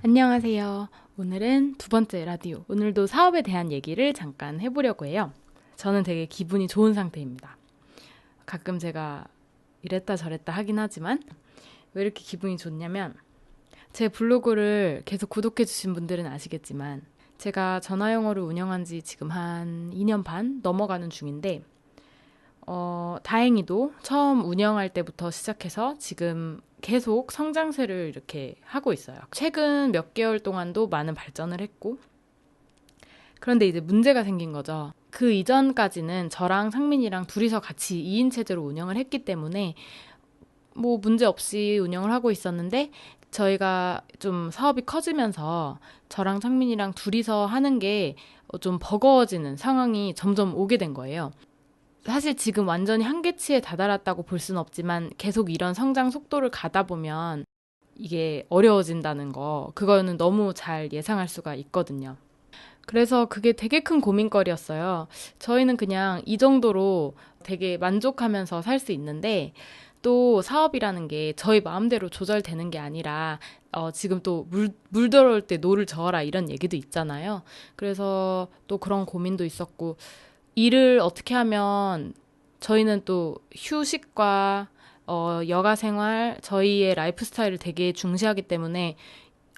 안녕하세요. 오늘은 두 번째 라디오. 오늘도 사업에 대한 얘기를 잠깐 해보려고 해요. 저는 되게 기분이 좋은 상태입니다. 가끔 제가 이랬다 저랬다 하긴 하지만 왜 이렇게 기분이 좋냐면 제 블로그를 계속 구독해주신 분들은 아시겠지만 제가 전화영어를 운영한 지 지금 한 2년 반 넘어가는 중인데 다행히도 처음 운영할 때부터 시작해서 지금 계속 성장세를 이렇게 하고 있어요. 최근 몇 개월 동안도 많은 발전을 했고, 그런데 이제 문제가 생긴 거죠. 그 이전까지는 저랑 상민이랑 둘이서 같이 2인 체제로 운영을 했기 때문에 뭐 문제 없이 운영을 하고 있었는데, 저희가 좀 사업이 커지면서 저랑 상민이랑 둘이서 하는 게 좀 버거워지는 상황이 점점 오게 된 거예요. 사실 지금 완전히 한계치에 다다랐다고 볼 수는 없지만 계속 이런 성장 속도를 가다 보면 이게 어려워진다는 거, 그거는 너무 잘 예상할 수가 있거든요. 그래서 그게 되게 큰 고민거리였어요. 저희는 그냥 이 정도로 되게 만족하면서 살 수 있는데 또 사업이라는 게 저희 마음대로 조절되는 게 아니라 지금 또 물 들어올 때 노를 저어라 이런 얘기도 있잖아요. 그래서 또 그런 고민도 있었고 일을 어떻게 하면 저희는 또 휴식과 여가 생활, 저희의 라이프 스타일을 되게 중시하기 때문에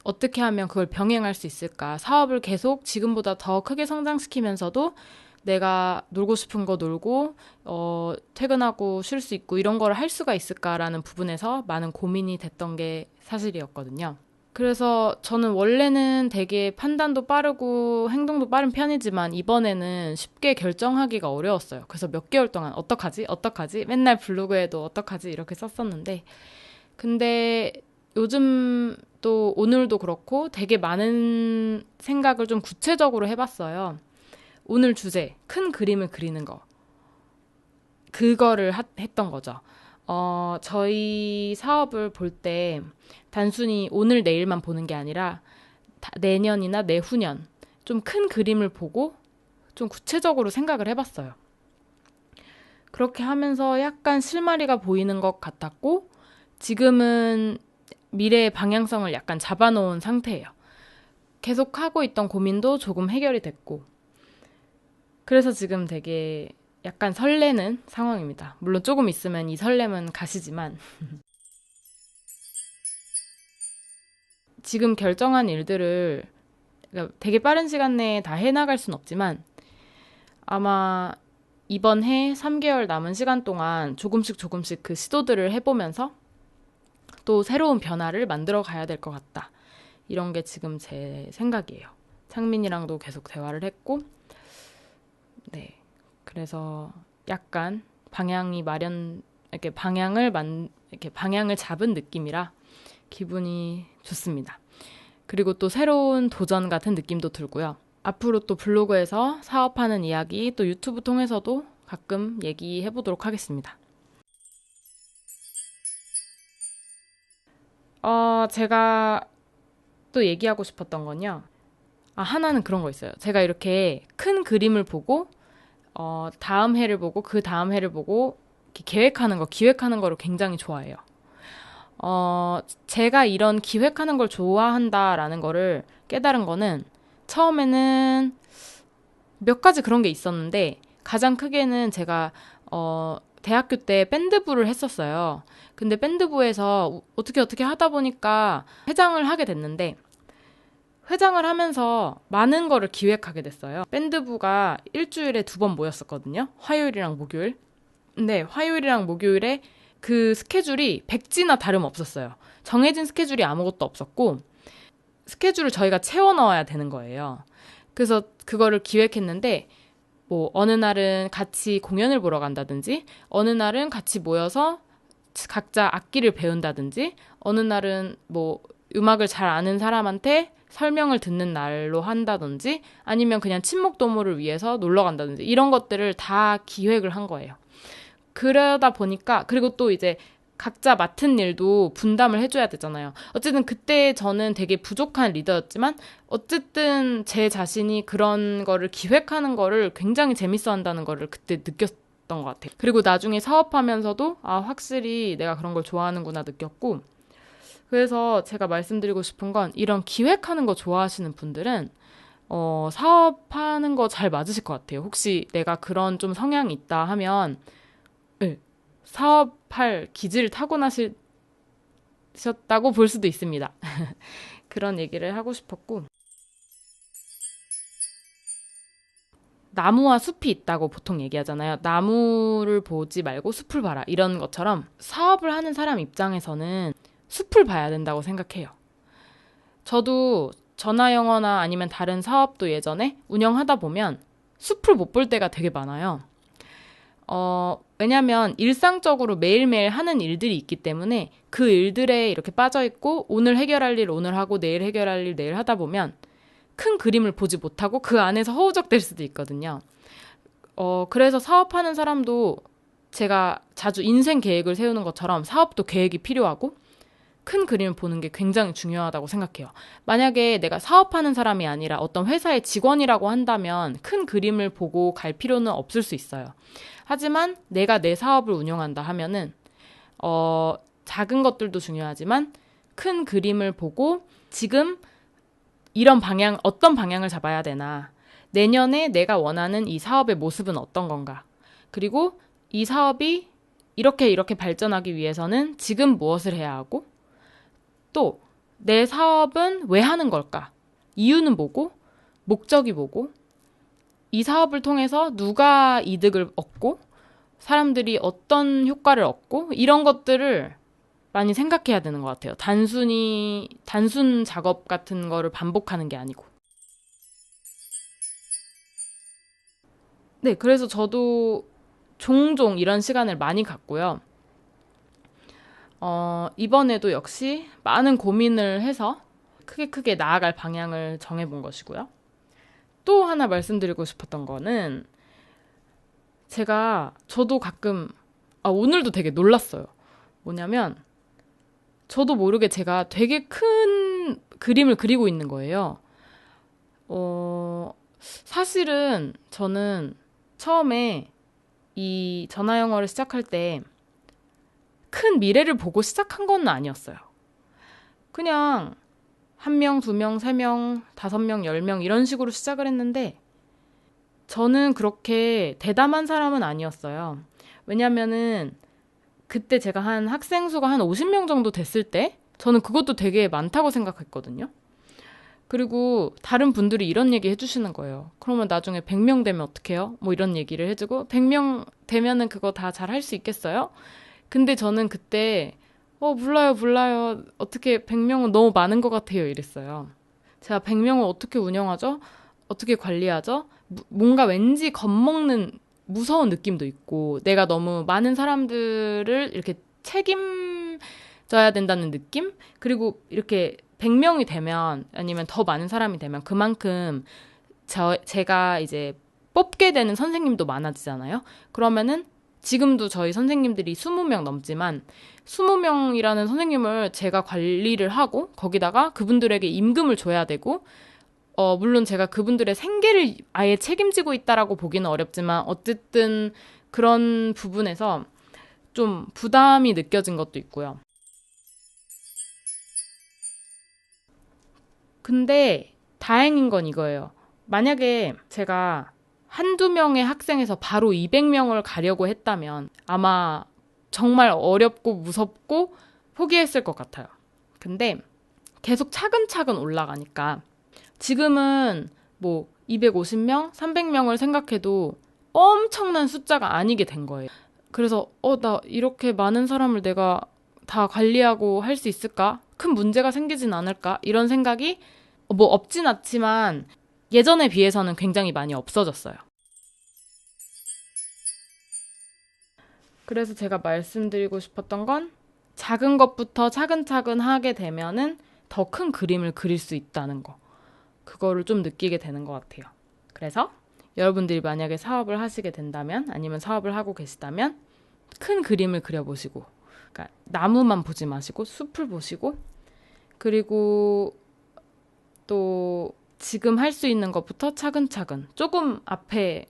어떻게 하면 그걸 병행할 수 있을까? 사업을 계속 지금보다 더 크게 성장시키면서도 내가 놀고 싶은 거 놀고, 퇴근하고 쉴 수 있고 이런 걸 할 수가 있을까라는 부분에서 많은 고민이 됐던 게 사실이었거든요. 그래서 저는 원래는 되게 판단도 빠르고 행동도 빠른 편이지만 이번에는 쉽게 결정하기가 어려웠어요. 그래서 몇 개월 동안 어떡하지? 어떡하지? 맨날 블로그에도 어떡하지? 이렇게 썼었는데 근데 요즘 또 오늘도 그렇고 되게 많은 생각을 좀 구체적으로 해봤어요. 오늘 주제, 큰 그림을 그리는 거. 그거를 했던 거죠. 저희 사업을 볼 때 단순히 오늘 내일만 보는 게 아니라 내년이나 내후년 좀 큰 그림을 보고 좀 구체적으로 생각을 해봤어요. 그렇게 하면서 약간 실마리가 보이는 것 같았고 지금은 미래의 방향성을 약간 잡아놓은 상태예요. 계속 하고 있던 고민도 조금 해결이 됐고 그래서 지금 되게 약간 설레는 상황입니다. 물론 조금 있으면 이 설렘은 가시지만 지금 결정한 일들을 그러니까 되게 빠른 시간 내에 다 해나갈 순 없지만 아마 이번 해 3개월 남은 시간 동안 조금씩 그 시도들을 해보면서 또 새로운 변화를 만들어 가야 될 것 같다. 이런 게 지금 제 생각이에요. 창민이랑도 계속 대화를 했고 네. 그래서 약간 이렇게 방향을 잡은 느낌이라 기분이 좋습니다. 그리고 또 새로운 도전 같은 느낌도 들고요. 앞으로 또 블로그에서 사업하는 이야기, 또 유튜브 통해서도 가끔 얘기해 보도록 하겠습니다. 제가 또 얘기하고 싶었던 건요. 하나는 그런 거 있어요. 제가 이렇게 큰 그림을 보고, 다음 해를 보고, 그 다음 해를 보고, 이렇게 기획하는 거를 굉장히 좋아해요. 제가 이런 기획하는 걸 좋아한다라는 거를 깨달은 거는 처음에는 몇 가지 그런 게 있었는데 가장 크게는 제가 대학교 때 밴드부를 했었어요. 근데 밴드부에서 어떻게 하다 보니까 회장을 하게 됐는데 회장을 하면서 많은 거를 기획하게 됐어요. 밴드부가 일주일에 2번 모였었거든요. 화요일이랑 목요일. 근데 화요일이랑 목요일에 그 스케줄이 백지나 다름없었어요. 정해진 스케줄이 아무것도 없었고 스케줄을 저희가 채워 넣어야 되는 거예요. 그래서 그거를 기획했는데 뭐 어느 날은 같이 공연을 보러 간다든지 어느 날은 같이 모여서 각자 악기를 배운다든지 어느 날은 뭐 음악을 잘 아는 사람한테 설명을 듣는 날로 한다든지 아니면 그냥 친목 도모를 위해서 놀러 간다든지 이런 것들을 다 기획을 한 거예요. 그러다 보니까 그리고 또 이제 각자 맡은 일도 분담을 해줘야 되잖아요. 어쨌든 그때 저는 되게 부족한 리더였지만 어쨌든 제 자신이 그런 거를 기획하는 거를 굉장히 재밌어 한다는 거를 그때 느꼈던 것 같아요. 그리고 나중에 사업하면서도 확실히 내가 그런 걸 좋아하는구나 느꼈고 그래서 제가 말씀드리고 싶은 건 이런 기획하는 거 좋아하시는 분들은 사업하는 거 잘 맞으실 것 같아요. 혹시 내가 그런 좀 성향이 있다 하면 네, 사업할 기질을 타고나셨다고 볼 수도 있습니다. 그런 얘기를 하고 싶었고 나무와 숲이 있다고 보통 얘기하잖아요. 나무를 보지 말고 숲을 봐라. 이런 것처럼 사업을 하는 사람 입장에서는 숲을 봐야 된다고 생각해요. 저도 전화영어나 아니면 다른 사업도 예전에 운영하다 보면 숲을 못 볼 때가 되게 많아요. 왜냐면 일상적으로 매일매일 하는 일들이 있기 때문에 그 일들에 이렇게 빠져있고 오늘 해결할 일 오늘 하고 내일 해결할 일 내일 하다 보면 큰 그림을 보지 못하고 그 안에서 허우적될 수도 있거든요. 그래서 사업하는 사람도 제가 자주 인생 계획을 세우는 것처럼 사업도 계획이 필요하고 큰 그림을 보는 게 굉장히 중요하다고 생각해요. 만약에 내가 사업하는 사람이 아니라 어떤 회사의 직원이라고 한다면 큰 그림을 보고 갈 필요는 없을 수 있어요. 하지만 내가 내 사업을 운영한다 하면은 작은 것들도 중요하지만 큰 그림을 보고 지금 이런 방향, 어떤 방향을 잡아야 되나, 내년에 내가 원하는 이 사업의 모습은 어떤 건가, 그리고 이 사업이 이렇게 발전하기 위해서는 지금 무엇을 해야 하고 또 내 사업은 왜 하는 걸까? 이유는 뭐고, 목적이 뭐고, 이 사업을 통해서 누가 이득을 얻고, 사람들이 어떤 효과를 얻고, 이런 것들을 많이 생각해야 되는 것 같아요. 단순 작업 같은 거를 반복하는 게 아니고. 네, 그래서 저도 종종 이런 시간을 많이 갖고요. 이번에도 역시 많은 고민을 해서 크게 나아갈 방향을 정해본 것이고요. 또 하나 말씀드리고 싶었던 거는 저도 가끔, 오늘도 되게 놀랐어요. 뭐냐면, 저도 모르게 제가 되게 큰 그림을 그리고 있는 거예요. 사실은 저는 처음에 이 전화 영어를 시작할 때 큰 미래를 보고 시작한 건 아니었어요. 그냥 한 명, 두 명, 세 명, 다섯 명, 10명 이런 식으로 시작을 했는데 저는 그렇게 대담한 사람은 아니었어요. 왜냐면은 그때 제가 한 학생 수가 한 50명 정도 됐을 때 저는 그것도 되게 많다고 생각했거든요. 그리고 다른 분들이 이런 얘기 해주시는 거예요. 그러면 나중에 100명 되면 어떡해요? 뭐 이런 얘기를 해주고 100명 되면은 그거 다 잘 할 수 있겠어요? 근데 저는 그때 몰라요. 어떻게 100명은 너무 많은 것 같아요. 이랬어요. 제가 100명을 어떻게 운영하죠? 어떻게 관리하죠? 뭔가 왠지 겁먹는 무서운 느낌도 있고 내가 너무 많은 사람들을 이렇게 책임져야 된다는 느낌? 그리고 이렇게 100명이 되면 아니면 더 많은 사람이 되면 그만큼 제가 이제 뽑게 되는 선생님도 많아지잖아요. 그러면은 지금도 저희 선생님들이 20명 넘지만 20명이라는 선생님을 제가 관리를 하고 거기다가 그분들에게 임금을 줘야 되고 물론 제가 그분들의 생계를 아예 책임지고 있다라고 보기는 어렵지만 어쨌든 그런 부분에서 좀 부담이 느껴진 것도 있고요. 근데 다행인 건 이거예요. 만약에 제가 한두 명의 학생에서 바로 200명을 가려고 했다면 아마 정말 어렵고 무섭고 포기했을 것 같아요. 근데 계속 차근차근 올라가니까 지금은 뭐 250명, 300명을 생각해도 엄청난 숫자가 아니게 된 거예요. 그래서 나 이렇게 많은 사람을 내가 다 관리하고 할 수 있을까? 큰 문제가 생기진 않을까? 이런 생각이 뭐 없진 않지만 예전에 비해서는 굉장히 많이 없어졌어요. 그래서 제가 말씀드리고 싶었던 건 작은 것부터 차근차근 하게 되면은 더 큰 그림을 그릴 수 있다는 거. 그거를 좀 느끼게 되는 것 같아요. 그래서 여러분들이 만약에 사업을 하시게 된다면 아니면 사업을 하고 계시다면 큰 그림을 그려보시고 그러니까 나무만 보지 마시고 숲을 보시고 그리고 또 지금 할 수 있는 것부터 차근차근 조금 앞에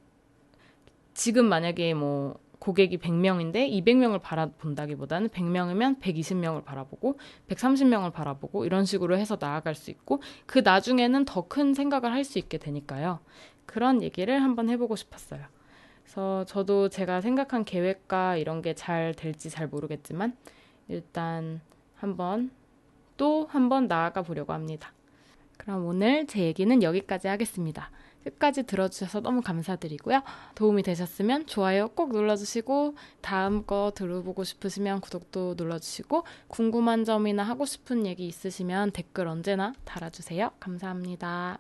지금 만약에 뭐 고객이 100명인데 200명을 바라본다기보다는 100명이면 120명을 바라보고 130명을 바라보고 이런 식으로 해서 나아갈 수 있고 그 나중에는 더 큰 생각을 할 수 있게 되니까요. 그런 얘기를 한번 해보고 싶었어요. 그래서 저도 제가 생각한 계획과 이런 게 잘 될지 잘 모르겠지만 일단 또 한번 나아가 보려고 합니다. 그럼 오늘 제 얘기는 여기까지 하겠습니다. 끝까지 들어주셔서 너무 감사드리고요. 도움이 되셨으면 좋아요 꼭 눌러주시고 다음 거 들어보고 싶으시면 구독도 눌러주시고 궁금한 점이나 하고 싶은 얘기 있으시면 댓글 언제나 달아주세요. 감사합니다.